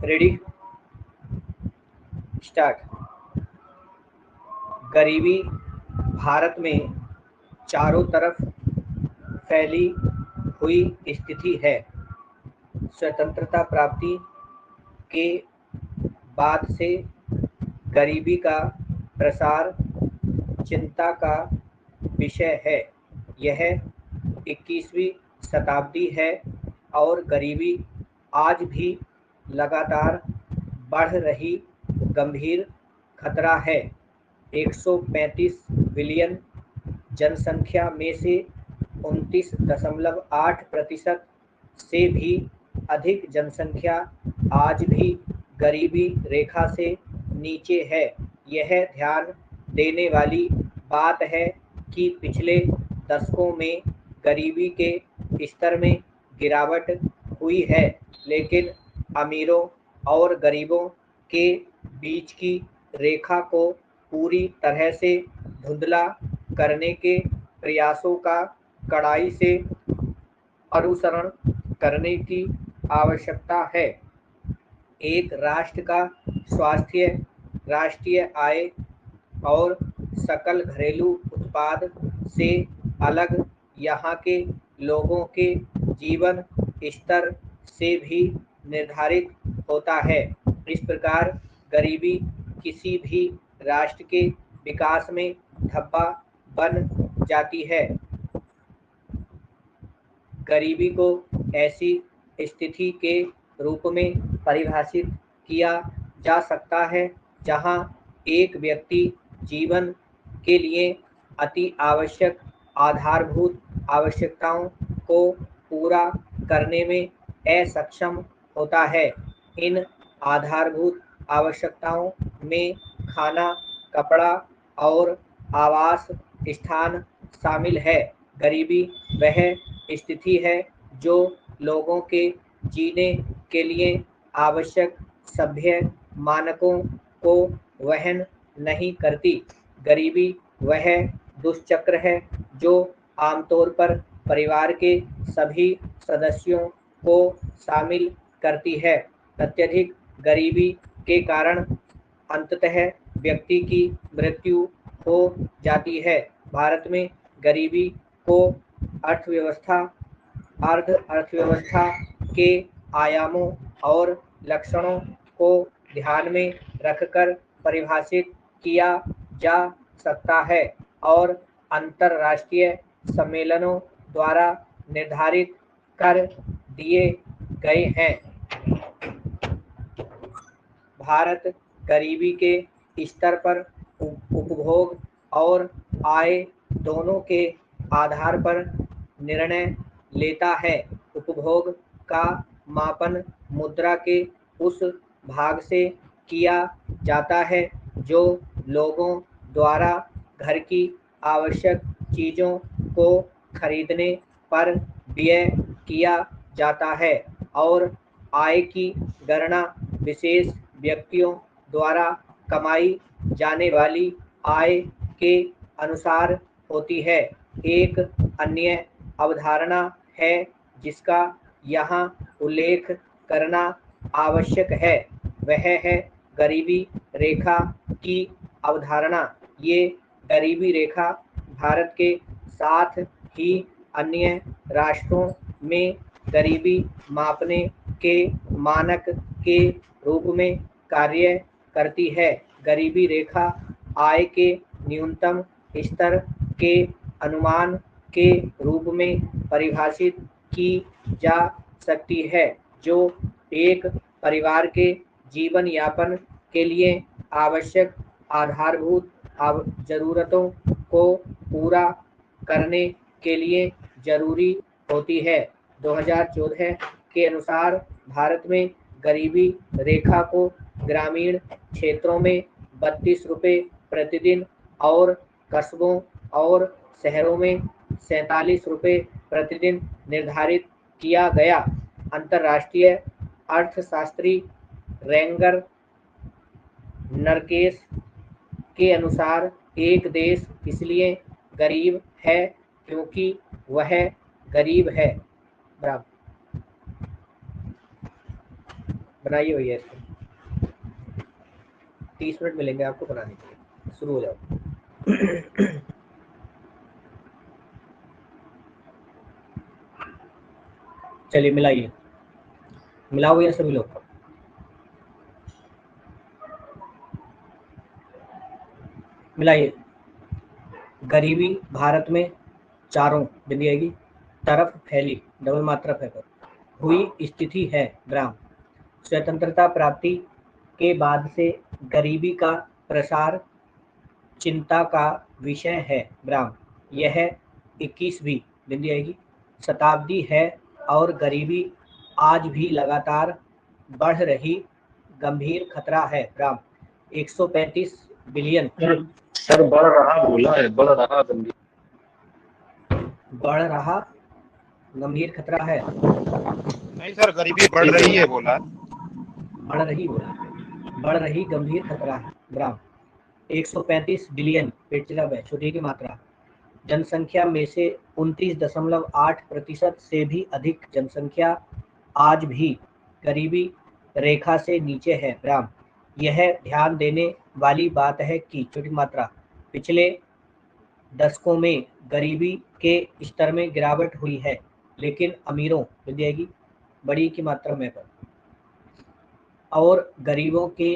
Ready start. गरीबी भारत में चारों तरफ फैली हुई स्थिति है। स्वतंत्रता प्राप्ति के बाद से गरीबी का प्रसार चिंता का विषय है। यह 21वीं शताब्दी है और गरीबी आज भी लगातार बढ़ रही गंभीर खतरा है। 135 बिलियन जनसंख्या में से 29.8% से भी अधिक जनसंख्या आज भी गरीबी रेखा से नीचे है। यह ध्यान देने वाली बात है कि पिछले दशकों में गरीबी के स्तर में गिरावट हुई है, लेकिन अमीरों और गरीबों के बीच की रेखा को पूरी तरह से धुंधला करने के प्रयासों का कड़ाई से अनुसरण करने की आवश्यकता है। एक राष्ट्र का स्वास्थ्य, राष्ट्रीय आय और सकल घरेलू उत्पाद से अलग यहाँ के लोगों के जीवन स्तर से भी निर्धारित होता है। इस प्रकार गरीबी किसी भी राष्ट्र के विकास में धब्बा बन जाती है। गरीबी को ऐसी स्थिति के रूप में परिभाषित किया जा सकता है जहां एक व्यक्ति जीवन के लिए अति आवश्यक आधारभूत आवश्यकताओं को पूरा करने में असक्षम होता है। इन आधारभूत आवश्यकताओं में खाना, कपड़ा और आवास स्थान शामिल है। गरीबी वह स्थिति है जो लोगों के जीने के लिए आवश्यक सभ्य मानकों को वहन नहीं करती। गरीबी वह दुष्चक्र है जो आमतौर पर परिवार के सभी सदस्यों को शामिल करती है। अत्यधिक गरीबी के कारण अंततः व्यक्ति की मृत्यु हो जाती है। भारत में गरीबी को अर्थव्यवस्था, अर्ध अर्थव्यवस्था के आयामों और लक्षणों को ध्यान में रखकर परिभाषित किया जा सकता है और अंतर्राष्ट्रीय सम्मेलनों द्वारा निर्धारित कर दिए गए हैं। भारत गरीबी के स्तर पर उपभोग और आय दोनों के आधार पर निर्णय लेता है। उपभोग का मापन मुद्रा के उस भाग से किया जाता है जो लोगों द्वारा घर की आवश्यक चीज़ों को खरीदने पर व्यय किया जाता है, और आय की गणना विशेष व्यक्तियों द्वारा कमाई जाने वाली आय के अनुसार होती है। एक अन्य अवधारणा है जिसका यहाँ उल्लेख करना आवश्यक है, वह है गरीबी रेखा की अवधारणा। ये गरीबी रेखा भारत के साथ ही अन्य राष्ट्रों में गरीबी मापने के मानक के रूप में कार्य करती है। गरीबी रेखा आय के न्यूनतम स्तर के अनुमान के रूप में परिभाषित की जा सकती है जो एक परिवार के जीवन यापन के लिए आवश्यक आधारभूत जरूरतों को पूरा करने के लिए जरूरी होती है। 2014 के अनुसार भारत में गरीबी रेखा को ग्रामीण क्षेत्रों में 32 रुपये प्रतिदिन और कस्बों और शहरों में 47 रुपये प्रतिदिन निर्धारित किया गया। अंतर्राष्ट्रीय अर्थशास्त्री रेंगर नरकेश के अनुसार एक देश इसलिए गरीब है क्योंकि वह गरीब है। बराबर बनाइए भैया इसको, 30 मिनट मिलेंगे आपको बनाने के लिए, शुरू हो जाओ। चलिए मिलाइए, मिलाओ भैया सभी लोग, मिलाइए। गरीबी भारत में चारों बिंदी आएगी तरफ फैली, डबल मात्रा फैकर हुई स्थिति है ब्राह्म। स्वतंत्रता प्राप्ति के बाद से गरीबी का प्रसार चिंता का विषय है ब्राह्म। यह 21वीं बिंदी आएगी शताब्दी है और गरीबी आज भी लगातार बढ़ रही गंभीर खतरा है ब्राह्म। 135 बिलियन सर बढ़ रहा बोला है, बढ़ रहा गंभीर, बढ़ रहा गंभीर खतरा है, नहीं सर गरीबी बढ़ रही है बोला। बढ़ रही बोला, बढ़ रही गंभीर खतरा है ग्राम। 135 बिलियन पेट्रोल है, छोटी की मात्रा। जनसंख्या में से 29.8% से भी अधिक जनसंख्या आज भी गरीबी रेखा से नीचे है ग्राम। यह ध्यान देने वाली बात है कि छोटी मात्रा पिछले दशकों में गरीबी के स्तर में गिरावट हुई है, लेकिन अमीरों जाएगी बड़ी की मात्रा में पर और गरीबों के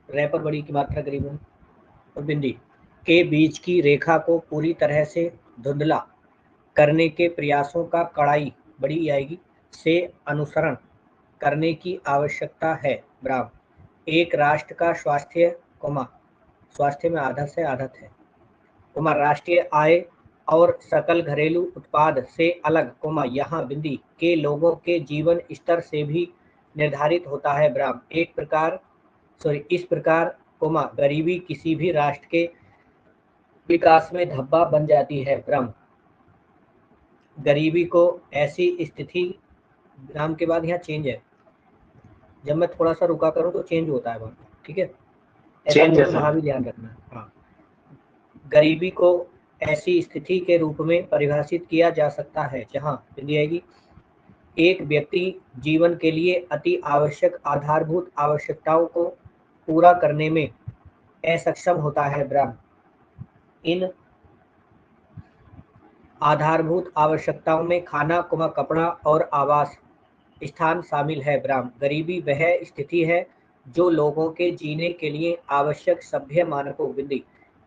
रैपर बड़ी की मात्रा गरीबों और बिंदी के बीच की रेखा को पूरी तरह से धुंधला करने के प्रयासों का कड़ाई बड़ी आएगी से अनुसरण करने की आवश्यकता है ब्राह्म। एक राष्ट्र का स्वास्थ्य स्वास्थ्य में आधा से आधा है राष्ट्रीय आय और सकल घरेलू उत्पाद से अलग यहाँ बिंदी के लोगों के जीवन स्तर से भी निर्धारित होता है ब्राह्म। इस प्रकार गरीबी किसी भी राष्ट्र के विकास में धब्बा बन जाती है ब्राह्म। गरीबी को ऐसी स्थिति ब्राह्म के बाद यहाँ चेंज है, जब मैं थोड़ा सा रुका करूँ तो चेंज होता है वहाँ, ठीक है, ऐसा वहाँ भी ध्यान रखना है। हाँ, गरीबी को ऐसी स्थिति के रूप में परिभाषित किया जा सकता है जहाँ आएगी एक व्यक्ति जीवन के लिए अति आवश्यक आधारभूत आवश्यकताओं को पूरा करने में असक्षम होता है ब्राह्म। इन आधारभूत आवश्यकताओं में खाना कपड़ा और आवास स्थान शामिल है ब्राह्म। गरीबी वह स्थिति है जो लोगों के जीने के लिए आवश्यक सभ्य मानकों बिंदी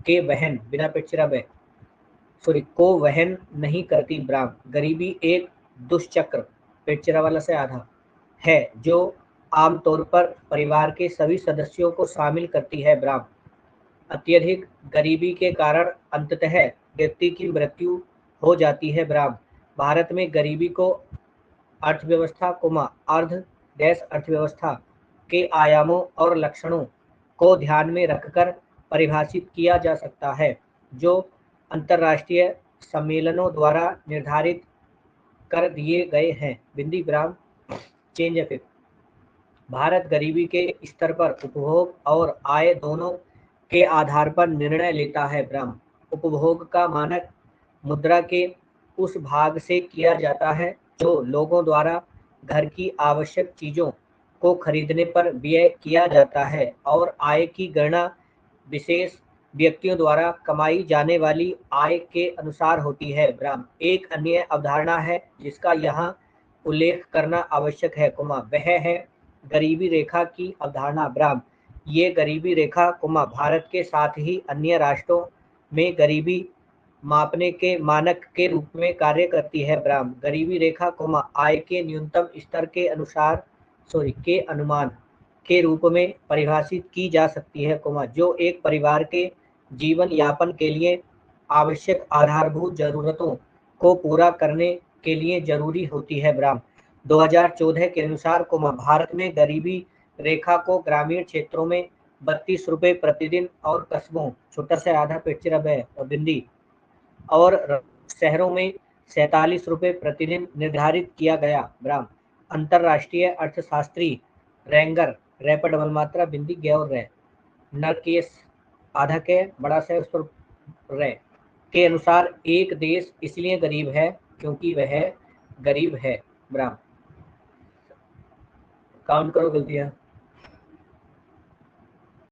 के वहन बिना पिक्चर को वहन नहीं करती ब्राह्म। गरीबी एक दुष्चक्र पेचरा वाला से आधा है जो आमतौर पर परिवार के सभी सदस्यों को शामिल करती है ब्राह्म। अत्यधिक गरीबी के कारण अंततः व्यक्ति की मृत्यु हो जाती है ब्राह्म। भारत में गरीबी को अर्थव्यवस्था अर्ध देश अर्थव्यवस्था के आयामों और लक्षणों को ध्यान में रखकर परिभाषित किया जा सकता है जो अंतर्राष्ट्रीय सम्मेलनों द्वारा निर्धारित कर दिए गए हैं बिंदी ब्राह्म। चेंज इफेक्ट भारत गरीबी के स्तर पर उपभोग और आय दोनों के आधार पर निर्णय लेता है ब्राह्म। उपभोग का मानक मुद्रा के उस भाग से किया जाता है जो लोगों द्वारा घर की आवश्यक चीजों को खरीदने पर व्यय किया जाता है और आय की गणना विशेष व्यक्तियों द्वारा कमाई जाने वाली आय के अनुसार होती है ब्राह्म। एक अन्य अवधारणा है जिसका यहाँ उल्लेख करना आवश्यक है वह है गरीबी रेखा की अवधारणा ब्राह्म। ये गरीबी रेखा भारत के साथ ही अन्य राष्ट्रों में गरीबी मापने के मानक के रूप में कार्य करती है ब्राह्म। गरीबी रेखा आय के न्यूनतम स्तर के अनुसार के अनुमान के रूप में परिभाषित की जा सकती है जो एक परिवार के जीवन यापन के लिए आवश्यक आधारभूत जरूरतों को पूरा करने के लिए जरूरी होती है ब्राह्म। 2014 के अनुसार भारत में गरीबी रेखा को ग्रामीण क्षेत्रों में 32 रुपये प्रतिदिन और कस्बों छोटा से आधा पेचरब है और बिंदी और शहरों में 47 रुपये प्रतिदिन निर्धारित किया गया ब्राह्म। अंतर्राष्ट्रीय अर्थशास्त्री रेंगर रैपर डबल मात्रा बिंदी गैर रे नरकेश आधा के बड़ा से उस पर रे के अनुसार एक देश इसलिए गरीब है क्योंकि वह गरीब है ब्राह्म। काउंट करो गलतियां।